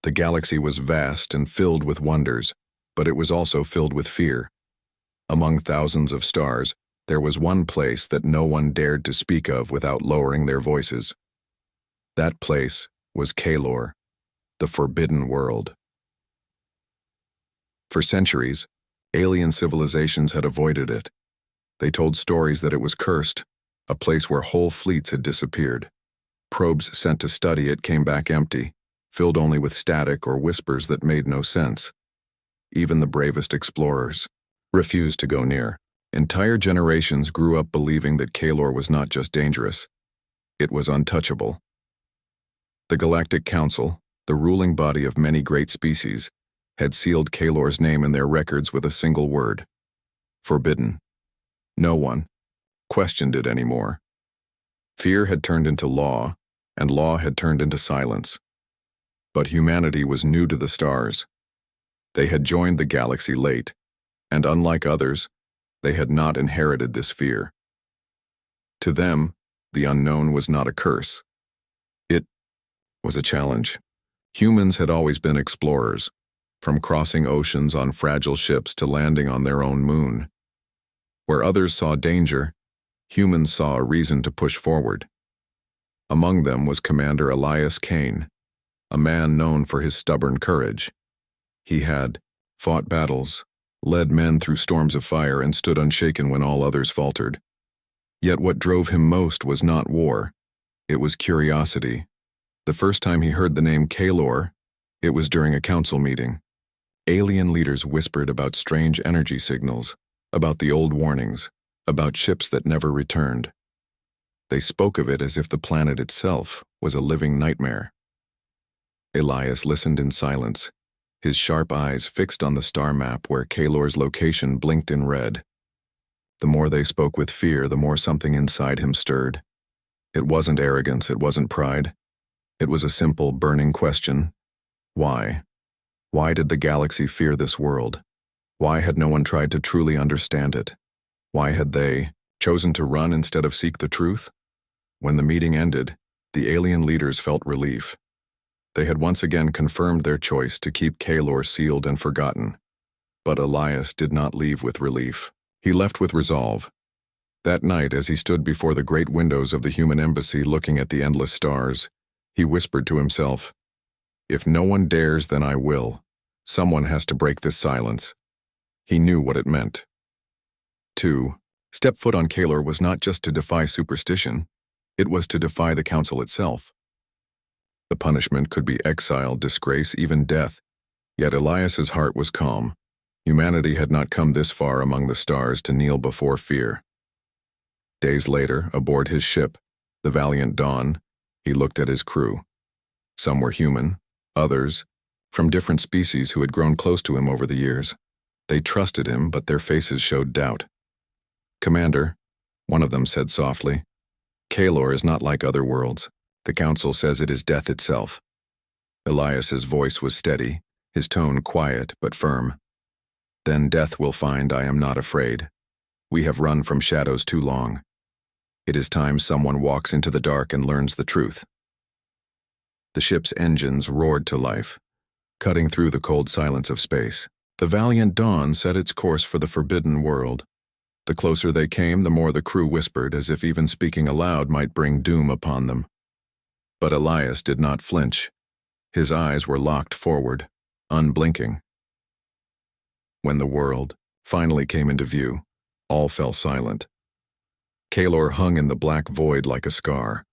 The galaxy was vast and filled with wonders, but it was also filled with fear. Among thousands of stars, there was one place that no one dared to speak of without lowering their voices. That place was Kalor, the Forbidden World. For centuries, alien civilizations had avoided it. They told stories that it was cursed, a place where whole fleets had disappeared. Probes sent to study it came back empty, filled only with static or whispers that made no sense. Even the bravest explorers refused to go near. Entire generations grew up believing that Kalor was not just dangerous, it was untouchable. The Galactic Council, the ruling body of many great species, had sealed Kalor's name in their records with a single word: forbidden. No one questioned it anymore. Fear had turned into law, and law had turned into silence. But humanity was new to the stars. They had joined the galaxy late, and unlike others, they had not inherited this fear. To them, the unknown was not a curse. It was a challenge. Humans had always been explorers, from crossing oceans on fragile ships to landing on their own moon. Where others saw danger, humans saw a reason to push forward. Among them was Commander Elias Kane, a man known for his stubborn courage. He had fought battles, led men through storms of fire, and stood unshaken when all others faltered. Yet what drove him most was not war, it was curiosity. The first time he heard the name Kalor, it was during a council meeting. Alien leaders whispered about strange energy signals, about the old warnings, about ships that never returned. They spoke of it as if the planet itself was a living nightmare. Elias listened in silence, his sharp eyes fixed on the star map where Kalor's location blinked in red. The more they spoke with fear, the more something inside him stirred. It wasn't arrogance, it wasn't pride. It was a simple, burning question. Why? Why did the galaxy fear this world? Why had no one tried to truly understand it? Why had they chosen to run instead of seek the truth? When the meeting ended, the alien leaders felt relief. They had once again confirmed their choice to keep Kalor sealed and forgotten. But Elias did not leave with relief. He left with resolve. That night, as he stood before the great windows of the human embassy looking at the endless stars, he whispered to himself, "If no one dares, then I will. Someone has to break this silence." He knew what it meant. To step foot on Kalor was not just to defy superstition, it was to defy the council itself. The punishment could be exile, disgrace, even death. Yet Elias's heart was calm. Humanity had not come this far among the stars to kneel before fear. Days later, aboard his ship, the Valiant Dawn, he looked at his crew. Some were human, others from different species who had grown close to him over the years. They trusted him, but their faces showed doubt. "Commander," one of them said softly, "Kalor is not like other worlds. The council says it is death itself." Elias's voice was steady, his tone quiet but firm. "Then death will find I am not afraid. We have run from shadows too long. It is time someone walks into the dark and learns the truth." The ship's engines roared to life, cutting through the cold silence of space. The Valiant Dawn set its course for the Forbidden World. The closer they came, the more the crew whispered, as if even speaking aloud might bring doom upon them. But Elias did not flinch. His eyes were locked forward, unblinking. When the world finally came into view, all fell silent. Kalor hung in the black void like a scar.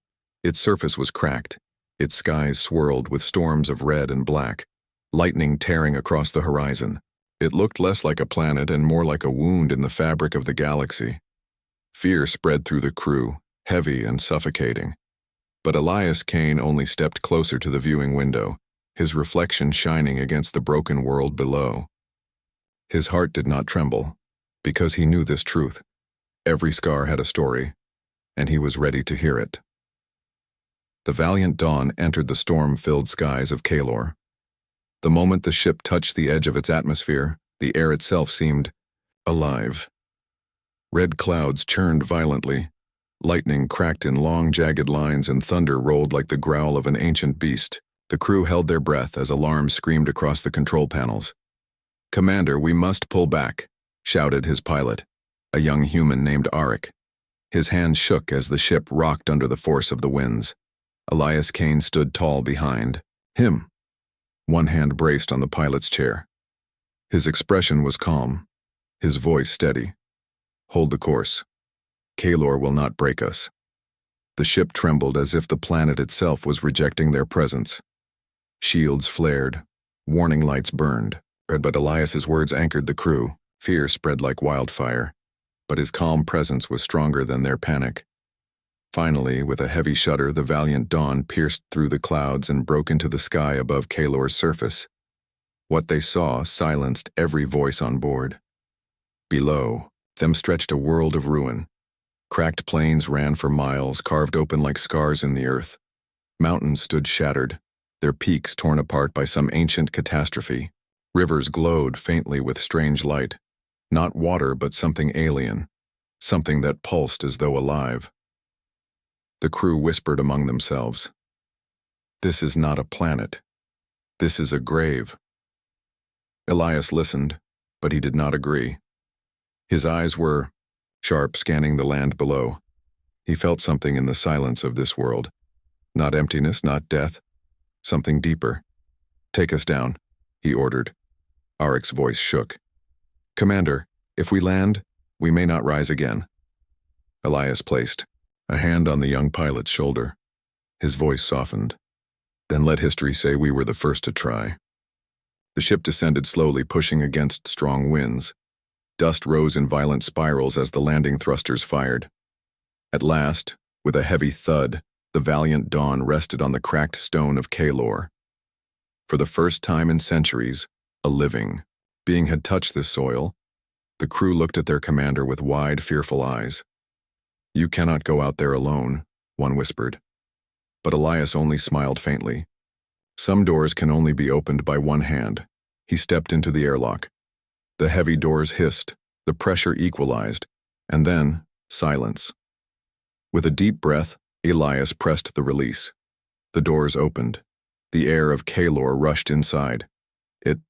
Its surface was cracked, its skies swirled with storms of red and black, lightning tearing across the horizon. It looked less like a planet and more like a wound in the fabric of the galaxy. Fear spread through the crew, heavy and suffocating. But Elias Kane only stepped closer to the viewing window, his reflection shining against the broken world below. His heart did not tremble, because he knew this truth. Every scar had a story, and he was ready to hear it. The Valiant Dawn entered the storm-filled skies of Kalor. The moment the ship touched the edge of its atmosphere, the air itself seemed alive. Red clouds churned violently, lightning cracked in long, jagged lines, and thunder rolled like the growl of an ancient beast. The crew held their breath as alarms screamed across the control panels. "Commander, we must pull back," shouted his pilot, a young human named Arik. His hands shook as the ship rocked under the force of the winds. Elias Kane stood tall behind him. One hand braced on the pilot's chair. His expression was calm, his voice steady. "Hold the course. Kaelor will not break us." The ship trembled as if the planet itself was rejecting their presence. Shields flared, warning lights burned, but Elias's words anchored the crew. Fear spread like wildfire, but his calm presence was stronger than their panic. Finally, with a heavy shudder, the valiant dawn pierced through the clouds and broke into the sky above Kaelor's surface. What they saw silenced every voice on board. Below them stretched a world of ruin. Cracked plains ran for miles, carved open like scars in the earth. Mountains stood shattered, their peaks torn apart by some ancient catastrophe. Rivers glowed faintly with strange light. Not water, but something alien, something that pulsed as though alive. The crew whispered among themselves, "This is not a planet. This is a grave." Elias listened, but he did not agree. His eyes were sharp, scanning the land below. He felt something in the silence of this world. Not emptiness, not death. Something deeper. "Take us down," he ordered. Arik's voice shook. "Commander, if we land, we may not rise again." Elias placed a hand on the young pilot's shoulder. His voice softened. "Then let history say we were the first to try." The ship descended slowly, pushing against strong winds. Dust rose in violent spirals as the landing thrusters fired. At last, with a heavy thud, the valiant dawn rested on the cracked stone of Kaelor. For the first time in centuries, a living being had touched this soil. The crew looked at their commander with wide, fearful eyes. "You cannot go out there alone," one whispered. But Elias only smiled faintly. "Some doors can only be opened by one hand." He stepped into the airlock. The heavy doors hissed, the pressure equalized, and then silence. With a deep breath, Elias pressed the release. The doors opened. The air of Kaelor rushed inside. It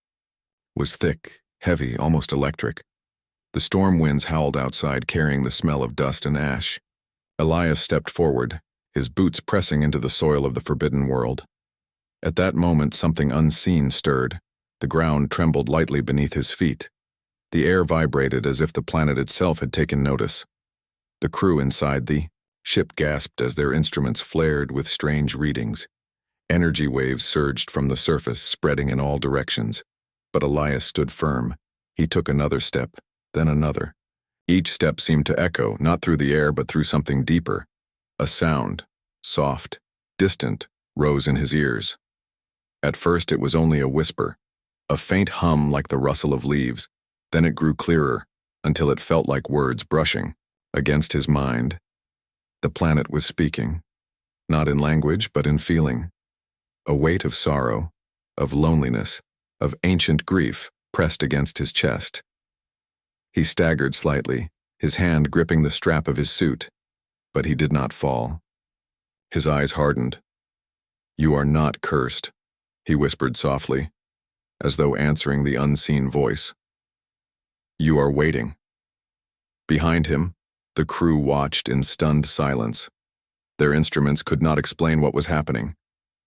was thick, heavy, almost electric. The storm winds howled outside, carrying the smell of dust and ash. Elias stepped forward, his boots pressing into the soil of the forbidden world. At that moment, something unseen stirred. The ground trembled lightly beneath his feet. The air vibrated as if the planet itself had taken notice. The crew inside the ship gasped as their instruments flared with strange readings. Energy waves surged from the surface, spreading in all directions. But Elias stood firm. He took another step, then another. Each step seemed to echo, not through the air but through something deeper. A sound, soft, distant, rose in his ears. At first it was only a whisper, a faint hum like the rustle of leaves. Then it grew clearer, until it felt like words brushing against his mind. The planet was speaking, not in language but in feeling. A weight of sorrow, of loneliness, of ancient grief pressed against his chest. He staggered slightly, his hand gripping the strap of his suit, but he did not fall. His eyes hardened. "You are not cursed," he whispered softly, as though answering the unseen voice. "You are waiting." Behind him, the crew watched in stunned silence. Their instruments could not explain what was happening.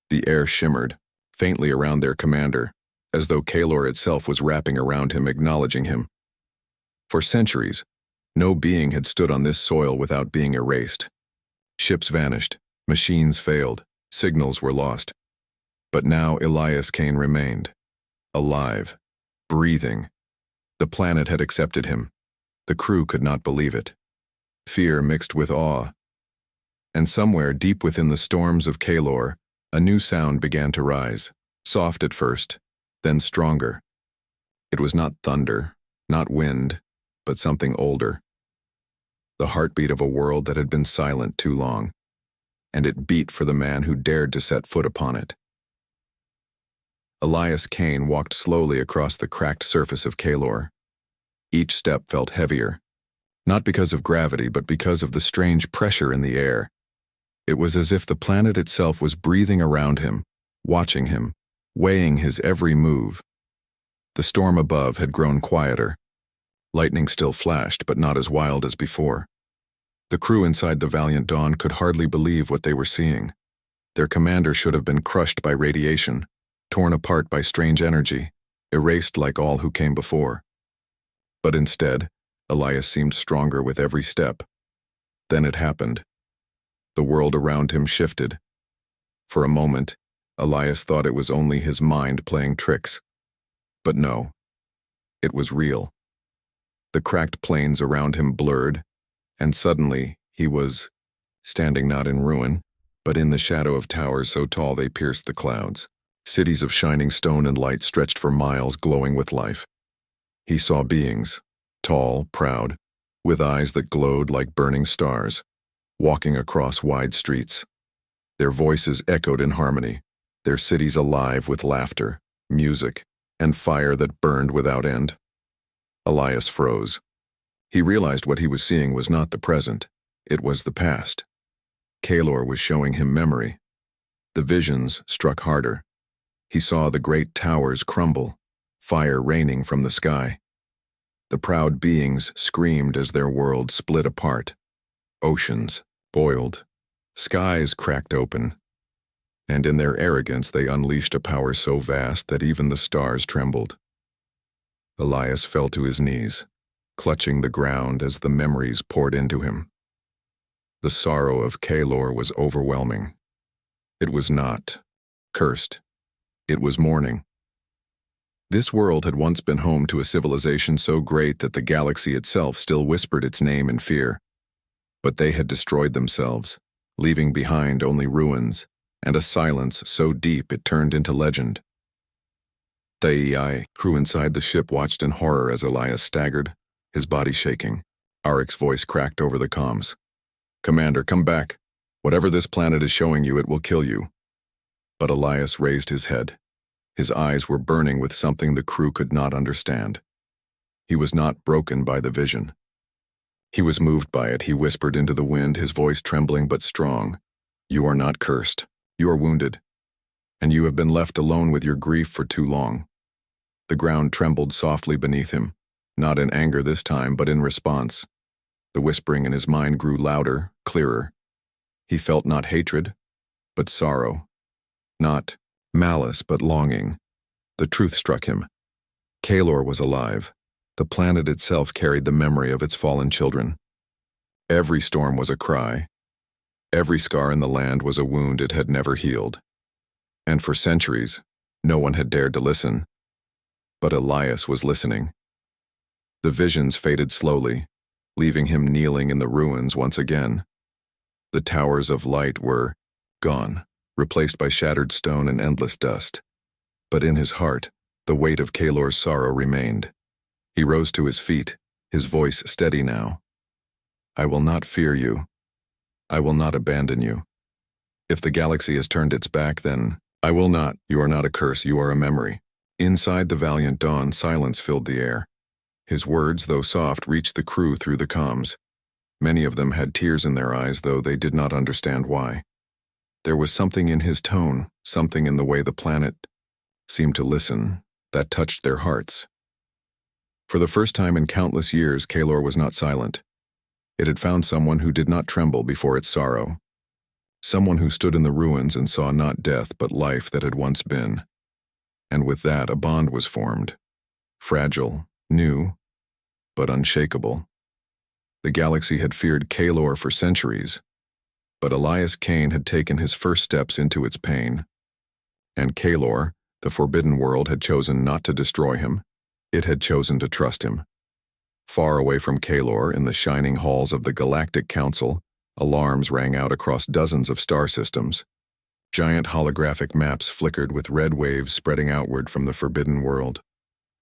The air shimmered, faintly around their commander, as though Kaelor itself was wrapping around him, acknowledging him. For centuries, no being had stood on this soil without being erased. Ships vanished, machines failed, signals were lost. But now Elias Kane remained, alive, breathing. The planet had accepted him. The crew could not believe it. Fear mixed with awe. And somewhere deep within the storms of Kaelor, a new sound began to rise, soft at first, then stronger. It was not thunder, not wind, but something older. The heartbeat of a world that had been silent too long, and it beat for the man who dared to set foot upon it. Elias Kane walked slowly across the cracked surface of Kaelor. Each step felt heavier, not because of gravity, but because of the strange pressure in the air. It was as if the planet itself was breathing around him, watching him, weighing his every move. The storm above had grown quieter. Lightning still flashed, but not as wild as before. The crew inside the Valiant Dawn could hardly believe what they were seeing. Their commander should have been crushed by radiation, torn apart by strange energy, erased like all who came before. But instead, Elias seemed stronger with every step. Then it happened. The world around him shifted. For a moment, Elias thought it was only his mind playing tricks. But no, it was real. The cracked plains around him blurred, and suddenly he was standing not in ruin, but in the shadow of towers so tall they pierced the clouds. Cities of shining stone and light stretched for miles, glowing with life. He saw beings, tall, proud, with eyes that glowed like burning stars, walking across wide streets. Their voices echoed in harmony, their cities alive with laughter, music, and fire that burned without end. Elias froze. He realized what he was seeing was not the present, it was the past. Kaelor was showing him memory. The visions struck harder. He saw the great towers crumble, fire raining from the sky. The proud beings screamed as their world split apart. Oceans boiled, skies cracked open, and in their arrogance they unleashed a power so vast that even the stars trembled. Elias fell to his knees, clutching the ground as the memories poured into him. The sorrow of Kaelor was overwhelming. It was not cursed. It was mourning. This world had once been home to a civilization so great that the galaxy itself still whispered its name in fear. But they had destroyed themselves, leaving behind only ruins and a silence so deep it turned into legend. The AI crew inside the ship watched in horror as Elias staggered, his body shaking. Auric's voice cracked over the comms. "Commander, come back. Whatever this planet is showing you, it will kill you." But Elias raised his head. His eyes were burning with something the crew could not understand. He was not broken by the vision. He was moved by it. He whispered into the wind, his voice trembling but strong. "You are not cursed. You are wounded. And you have been left alone with your grief for too long." The ground trembled softly beneath him, not in anger this time, but in response. The whispering in his mind grew louder, clearer. He felt not hatred, but sorrow. Not malice, but longing. The truth struck him. Kaelor was alive. The planet itself carried the memory of its fallen children. Every storm was a cry. Every scar in the land was a wound it had never healed. And for centuries, no one had dared to listen. But Elias was listening. The visions faded slowly, leaving him kneeling in the ruins once again. The towers of light were gone, replaced by shattered stone and endless dust. But in his heart, the weight of Kaelor's sorrow remained. He rose to his feet, his voice steady now. "I will not fear you. I will not abandon you. If the galaxy has turned its back, then I will not. You are not a curse, you are a memory." Inside the Valiant Dawn, silence filled the air. His words, though soft, reached the crew through the comms. Many of them had tears in their eyes, though they did not understand why. There was something in his tone, something in the way the planet seemed to listen, that touched their hearts. For the first time in countless years, Kaelor was not silent. It had found someone who did not tremble before its sorrow. Someone who stood in the ruins and saw not death, but life that had once been. And with that, a bond was formed. Fragile, new, but unshakable. The galaxy had feared Kaelor for centuries, but Elias Kane had taken his first steps into its pain. And Kaelor, the forbidden world, had chosen not to destroy him. It had chosen to trust him. Far away from Kaelor, in the shining halls of the Galactic Council, alarms rang out across dozens of star systems. Giant holographic maps flickered with red waves spreading outward from the forbidden world.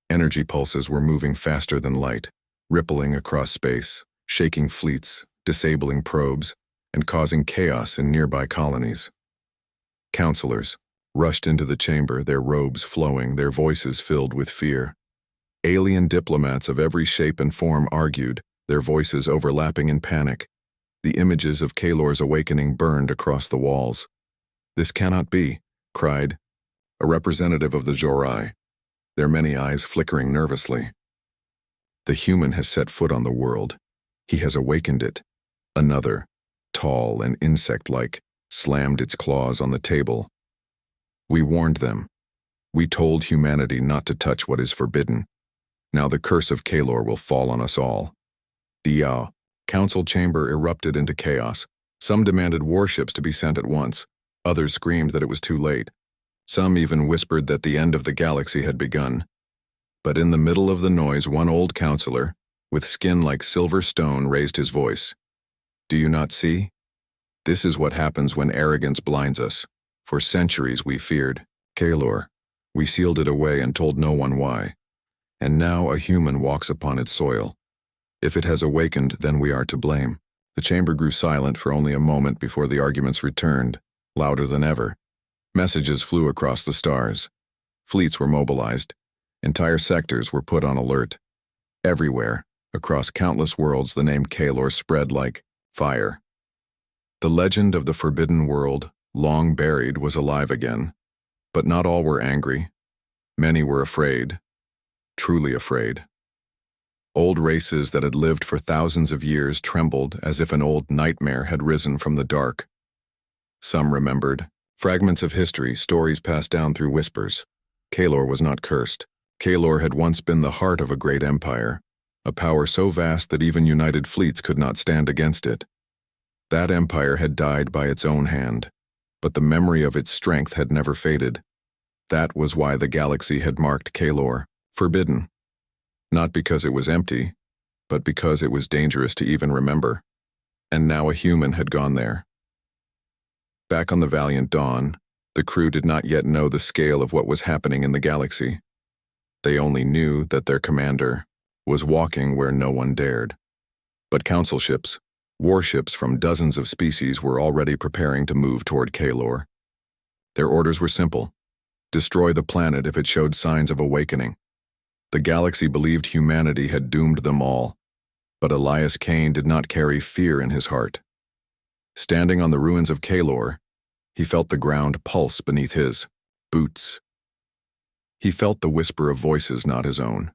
Energy pulses were moving faster than light, rippling across space, shaking fleets, disabling probes, and causing chaos in nearby colonies. Counselors rushed into the chamber, their robes flowing, their voices filled with fear. Alien diplomats of every shape and form argued, their voices overlapping in panic. The images of Kaelor's awakening burned across the walls. "This cannot be," cried a representative of the Jorai, their many eyes flickering nervously. The human has set foot on the world. He has awakened it. Another, tall and insect-like, slammed its claws on the table. We warned them. We told humanity not to touch what is forbidden. Now the curse of Kalor will fall on us all. The council chamber erupted into chaos. Some demanded warships to be sent at once. Others screamed that it was too late. Some even whispered that the end of the galaxy had begun. But in the middle of the noise, one old counselor, with skin like silver stone, raised his voice. Do you not see? This is what happens when arrogance blinds us. For centuries we feared Kalor. We sealed it away and told no one why. And now a human walks upon its soil. If it has awakened, then we are to blame. The chamber grew silent for only a moment before the arguments returned, louder than ever. Messages flew across the stars. Fleets were mobilized. Entire sectors were put on alert. Everywhere, across countless worlds, the name Kalor spread like fire. The legend of the Forbidden World, long buried, was alive again. But not all were angry. Many were afraid. Truly afraid. Old races that had lived for thousands of years trembled as if an old nightmare had risen from the dark. Some remembered. Fragments of history, stories passed down through whispers. Kalor was not cursed. Kalor had once been the heart of a great empire, a power so vast that even united fleets could not stand against it. That empire had died by its own hand, but the memory of its strength had never faded. That was why the galaxy had marked Kalor forbidden. Not because it was empty, but because it was dangerous to even remember. And now a human had gone there. Back on the Valiant Dawn, the crew did not yet know the scale of what was happening in the galaxy. They only knew that their commander was walking where no one dared. But council ships, warships from dozens of species, were already preparing to move toward Kalor. Their orders were simple: destroy the planet if it showed signs of awakening. The galaxy believed humanity had doomed them all, but Elias Kane did not carry fear in his heart. Standing on the ruins of Kalor, he felt the ground pulse beneath his boots. He felt the whisper of voices not his own.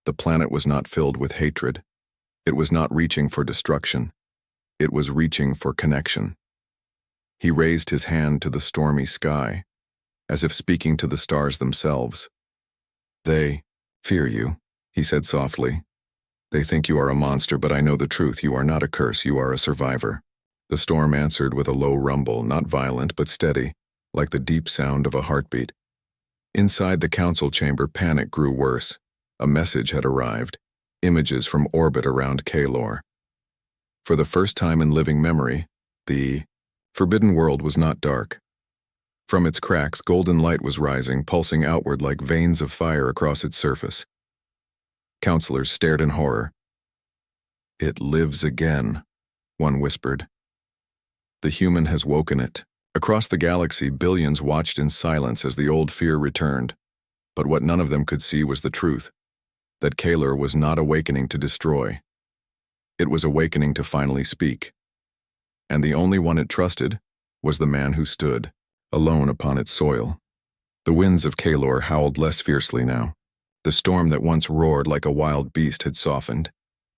The planet was not filled with hatred. It was not reaching for destruction. It was reaching for connection. He raised his hand to the stormy sky, as if speaking to the stars themselves. They fear you, he said softly. They think you are a monster, but I know the truth. You are not a curse, you are a survivor. The storm answered with a low rumble, not violent but steady, like the deep sound of a heartbeat. Inside the council chamber, panic grew worse. A message had arrived, images from orbit around Kalor. For the first time in living memory, the Forbidden World was not dark. From its cracks, golden light was rising, pulsing outward like veins of fire across its surface. Counselors stared in horror. It lives again, one whispered. The human has woken it. Across the galaxy, billions watched in silence as the old fear returned. But what none of them could see was the truth, that Kalor was not awakening to destroy. It was awakening to finally speak. And the only one it trusted was the man who stood, alone upon its soil. The winds of Kalor howled less fiercely now. The storm that once roared like a wild beast had softened,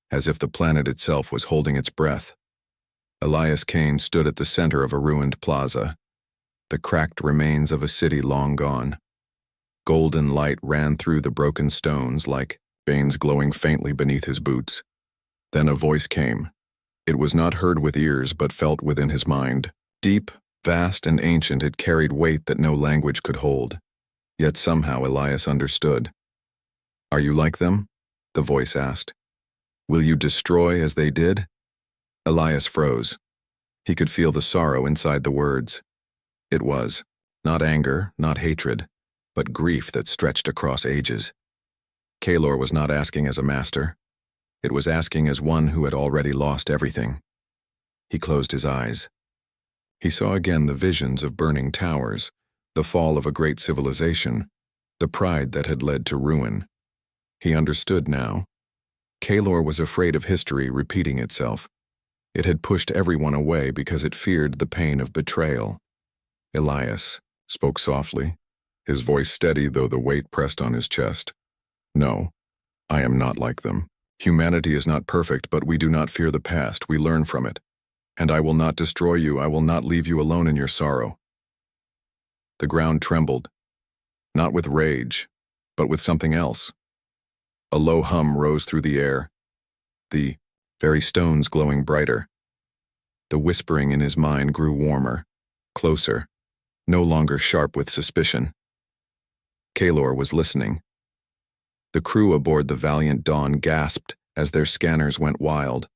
as if the planet itself was holding its breath. Elias Kane stood at the center of a ruined plaza, the cracked remains of a city long gone. Golden light ran through the broken stones like veins glowing faintly beneath his boots. Then a voice came. It was not heard with ears but felt within his mind. Deep, vast, and ancient, it carried weight that no language could hold. Yet somehow Elias understood. Are you like them? The voice asked. Will you destroy as they did? Elias froze. He could feel the sorrow inside the words. It was not anger, not hatred, but grief that stretched across ages. Kalor was not asking as a master. It was asking as one who had already lost everything. He closed his eyes. He saw again the visions of burning towers, the fall of a great civilization, the pride that had led to ruin. He understood now. Kalor was afraid of history repeating itself. It had pushed everyone away because it feared the pain of betrayal. Elias spoke softly, his voice steady though the weight pressed on his chest. No, I am not like them. Humanity is not perfect, but we do not fear the past, we learn from it. And I will not destroy you, I will not leave you alone in your sorrow. The ground trembled, not with rage, but with something else. A low hum rose through the air, the very stones glowing brighter. The whispering in his mind grew warmer, closer, no longer sharp with suspicion. Kaelor was listening. The crew aboard the Valiant Dawn gasped as their scanners went wild.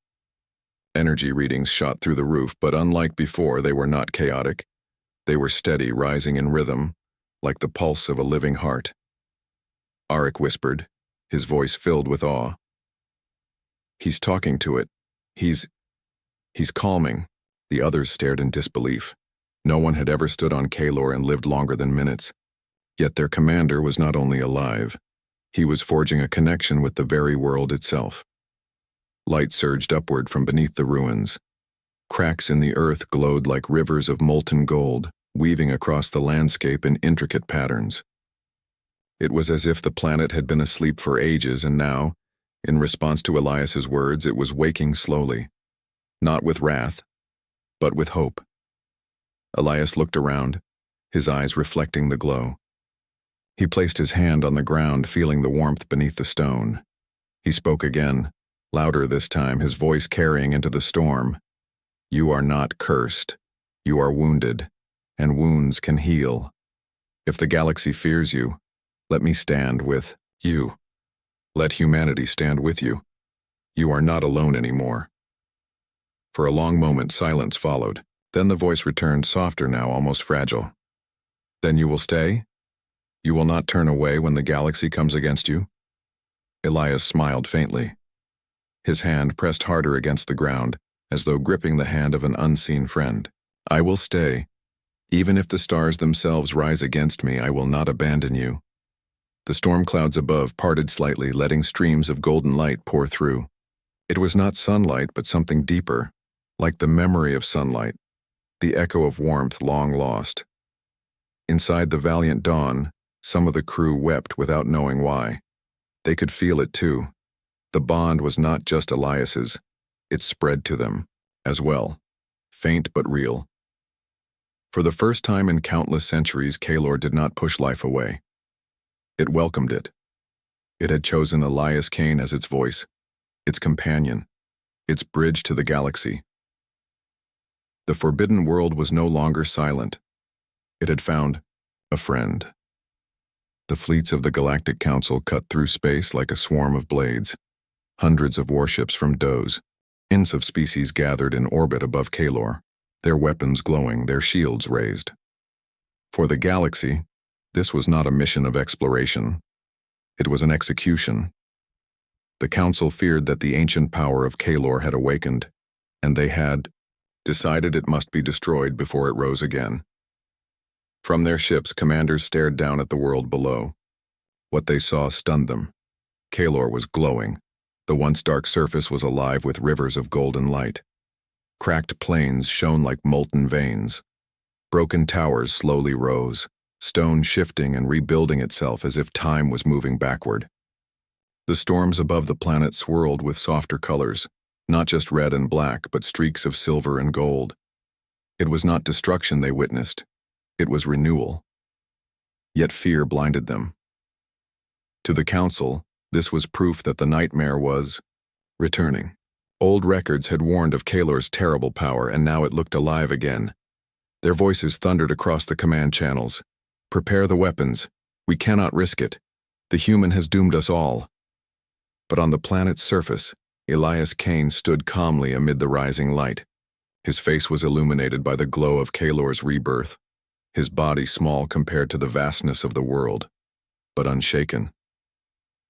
Energy readings shot through the roof, but unlike before, they were not chaotic. They were steady, rising in rhythm, like the pulse of a living heart. Arik whispered, his voice filled with awe. He's talking to it. He's calming. The others stared in disbelief. No one had ever stood on Kaelor and lived longer than minutes. Yet their commander was not only alive, he was forging a connection with the very world itself. Light surged upward from beneath the ruins. Cracks in the earth glowed like rivers of molten gold, weaving across the landscape in intricate patterns. It was as if the planet had been asleep for ages, and now, in response to Elias's words, it was waking slowly. Not with wrath, but with hope. Elias looked around, his eyes reflecting the glow. He placed his hand on the ground, feeling the warmth beneath the stone. He spoke again, louder this time, his voice carrying into the storm. You are not cursed. You are wounded, and wounds can heal. If the galaxy fears you, let me stand with you. Let humanity stand with you. You are not alone anymore. For a long moment, silence followed. Then the voice returned, softer now, almost fragile. Then you will stay? You will not turn away when the galaxy comes against you? Elias smiled faintly. His hand pressed harder against the ground, as though gripping the hand of an unseen friend. I will stay. Even if the stars themselves rise against me, I will not abandon you. The storm clouds above parted slightly, letting streams of golden light pour through. It was not sunlight, but something deeper, like the memory of sunlight, the echo of warmth long lost. Inside the Valiant Dawn, some of the crew wept without knowing why. They could feel it too. The bond was not just Elias's, it spread to them, as well, faint but real. For the first time in countless centuries, Kaelor did not push life away. It welcomed it. It had chosen Elias Kane as its voice, its companion, its bridge to the galaxy. The forbidden world was no longer silent. It had found a friend. The fleets of the Galactic Council cut through space like a swarm of blades. Hundreds of warships from Doze, ints of species gathered in orbit above Kaelor, their weapons glowing, their shields raised. For the galaxy, this was not a mission of exploration. It was an execution. The Council feared that the ancient power of Kaelor had awakened, and they had decided it must be destroyed before it rose again. From their ships, commanders stared down at the world below. What they saw stunned them. Kaelor was glowing. The once dark surface was alive with rivers of golden light. Cracked plains shone like molten veins. Broken towers slowly rose, stone shifting and rebuilding itself as if time was moving backward. The storms above the planet swirled with softer colors, not just red and black, but streaks of silver and gold. It was not destruction they witnessed. It was renewal. Yet fear blinded them. To the Council, this was proof that the nightmare was returning. Old records had warned of Kaelor's terrible power, and now it looked alive again. Their voices thundered across the command channels. Prepare the weapons. We cannot risk it. The human has doomed us all. But on the planet's surface, Elias Kane stood calmly amid the rising light. His face was illuminated by the glow of Kaelor's rebirth. His body small compared to the vastness of the world, but unshaken.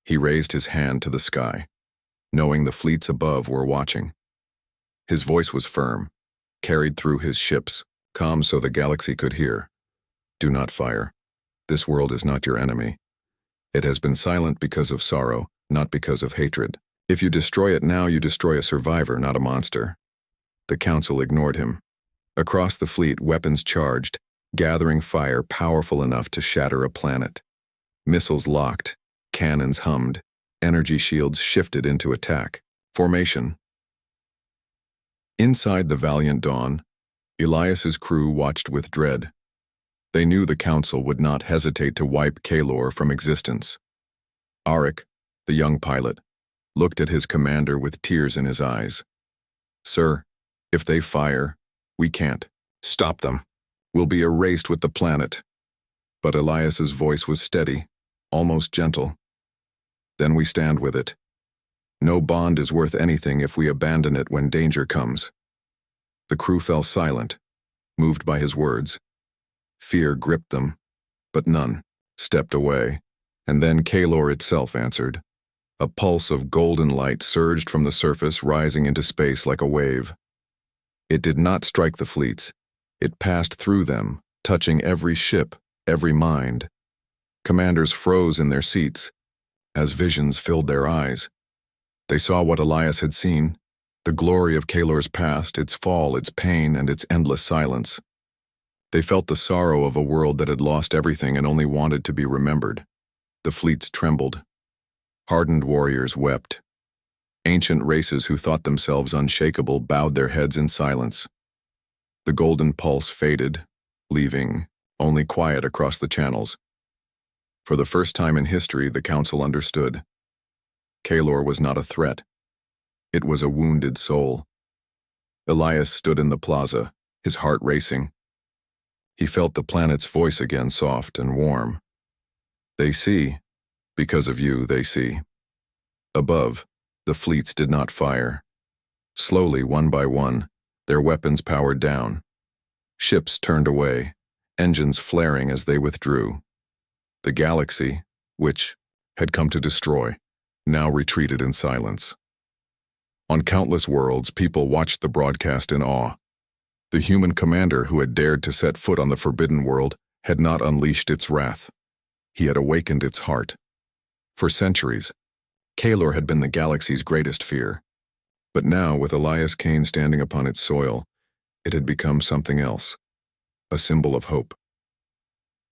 He raised his hand to the sky, knowing the fleets above were watching. His voice was firm, carried through his ships, calm so the galaxy could hear. Do not fire. This world is not your enemy. It has been silent because of sorrow, not because of hatred. If you destroy it now, you destroy a survivor, not a monster. The Council ignored him. Across the fleet, weapons charged, gathering fire powerful enough to shatter a planet. Missiles locked, cannons hummed, energy shields shifted into attack. Formation. Inside the Valiant Dawn, Elias's crew watched with dread. They knew the Council would not hesitate to wipe Kaelor from existence. Arik, the young pilot, looked at his commander with tears in his eyes. "Sir, if they fire, we can't stop them. We'll be erased with the planet." But Elias's voice was steady, almost gentle. "Then we stand with it. No bond is worth anything if we abandon it when danger comes." The crew fell silent, moved by his words. Fear gripped them, but none stepped away, and then Kaelor itself answered. A pulse of golden light surged from the surface, rising into space like a wave. It did not strike the fleets. It passed through them, touching every ship, every mind. Commanders froze in their seats as visions filled their eyes. They saw what Elias had seen, the glory of Kaelor's past, its fall, its pain, and its endless silence. They felt the sorrow of a world that had lost everything and only wanted to be remembered. The fleets trembled. Hardened warriors wept. Ancient races who thought themselves unshakable bowed their heads in silence. The golden pulse faded, leaving only quiet across the channels. For the first time in history, the Council understood. Kaelor was not a threat. It was a wounded soul. Elias stood in the plaza, his heart racing. He felt the planet's voice again, soft and warm. "They see. Because of you, they see." Above, the fleets did not fire. Slowly, one by one, their weapons powered down. Ships turned away, engines flaring as they withdrew. The galaxy, which had come to destroy, now retreated in silence. On countless worlds, people watched the broadcast in awe. The human commander who had dared to set foot on the Forbidden World had not unleashed its wrath. He had awakened its heart. For centuries, Kaelor had been the galaxy's greatest fear. But now, with Elias Kane standing upon its soil, it had become something else, a symbol of hope.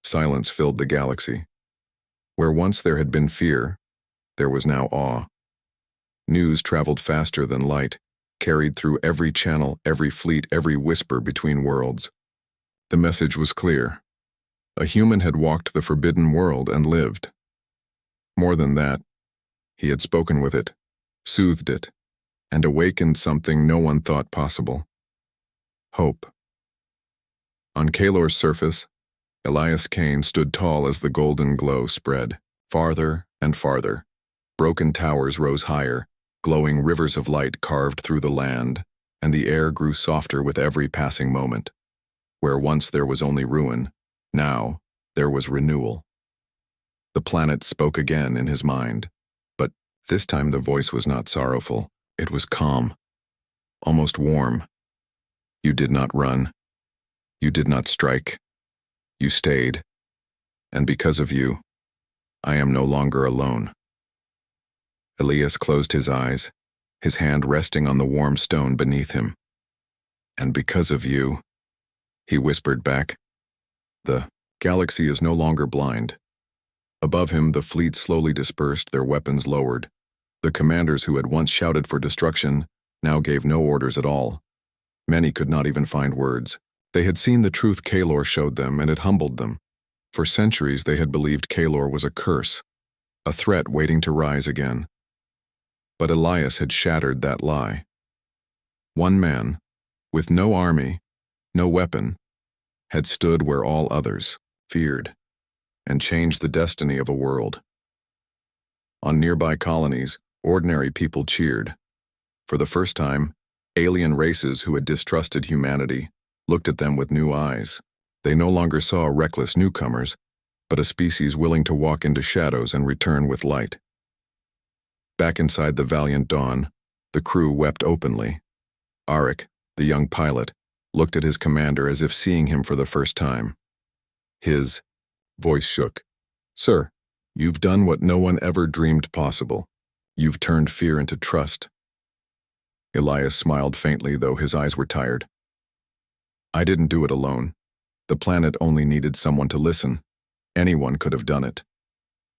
Silence filled the galaxy. Where once there had been fear, there was now awe. News traveled faster than light, carried through every channel, every fleet, every whisper between worlds. The message was clear. A human had walked the Forbidden World and lived. More than that, he had spoken with it, soothed it, and awakened something no one thought possible. Hope. On Kaelor's surface, Elias Kane stood tall as the golden glow spread, farther and farther. Broken towers rose higher, glowing rivers of light carved through the land, and the air grew softer with every passing moment. Where once there was only ruin, now there was renewal. The planet spoke again in his mind, but this time the voice was not sorrowful. It was calm, almost warm. "You did not run. You did not strike. You stayed. And because of you, I am no longer alone." Elias closed his eyes, his hand resting on the warm stone beneath him. "And because of you," he whispered back. The galaxy is no longer blind. Above him, the fleet slowly dispersed, their weapons lowered. The commanders who had once shouted for destruction now gave no orders at all. Many could not even find words. They had seen the truth Kaelor showed them, and it humbled them. For centuries they had believed Kaelor was a curse, a threat waiting to rise again. But Elias had shattered that lie. One man, with no army, no weapon, had stood where all others feared, and changed the destiny of a world. On nearby colonies, ordinary people cheered. For the first time, alien races who had distrusted humanity looked at them with new eyes. They no longer saw reckless newcomers, but a species willing to walk into shadows and return with light. Back inside the Valiant Dawn, the crew wept openly. Arik, the young pilot, looked at his commander as if seeing him for the first time. His voice shook. "Sir, you've done what no one ever dreamed possible. You've turned fear into trust." Elias smiled faintly, though his eyes were tired. "I didn't do it alone. The planet only needed someone to listen. Anyone could have done it.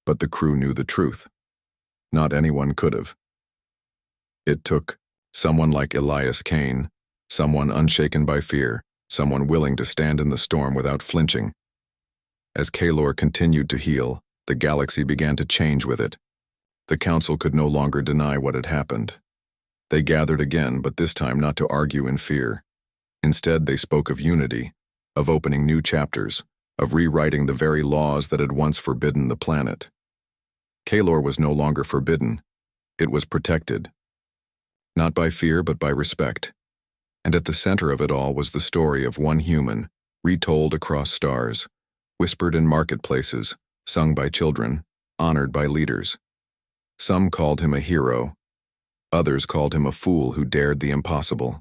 But the crew knew the truth. Not anyone could have. It took someone like Elias Kane, someone unshaken by fear, someone willing to stand in the storm without flinching. As Kaylor continued to heal, the galaxy began to change with it. The Council could no longer deny what had happened. They gathered again, but this time not to argue in fear. Instead, they spoke of unity, of opening new chapters, of rewriting the very laws that had once forbidden the planet. Kaylor was no longer forbidden. It was protected. Not by fear, but by respect. And at the center of it all was the story of one human, retold across stars, whispered in marketplaces, sung by children, honored by leaders. Some called him a hero. Others called him a fool who dared the impossible.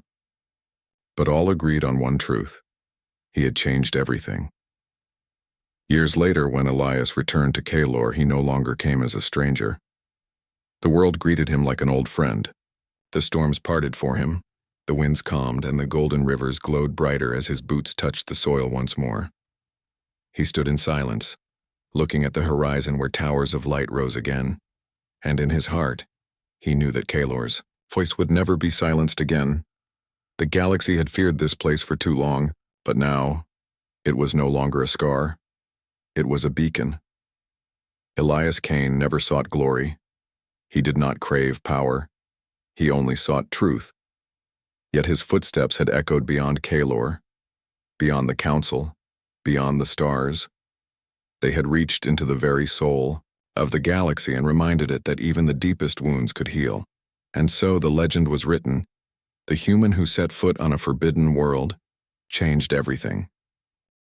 But all agreed on one truth. He had changed everything. Years later, when Elias returned to Kaylor, he no longer came as a stranger. The world greeted him like an old friend. The storms parted for him, the winds calmed, and the golden rivers glowed brighter as his boots touched the soil once more. He stood in silence, looking at the horizon where towers of light rose again, and in his heart, he knew that Kaylor's voice would never be silenced again. The galaxy had feared this place for too long, but now, it was no longer a scar. It was a beacon. Elias Kane never sought glory. He did not crave power. He only sought truth. Yet his footsteps had echoed beyond Kaylor, beyond the Council, beyond the stars. They had reached into the very soul of the galaxy and reminded it that even the deepest wounds could heal. And so the legend was written. The human who set foot on a forbidden world changed everything.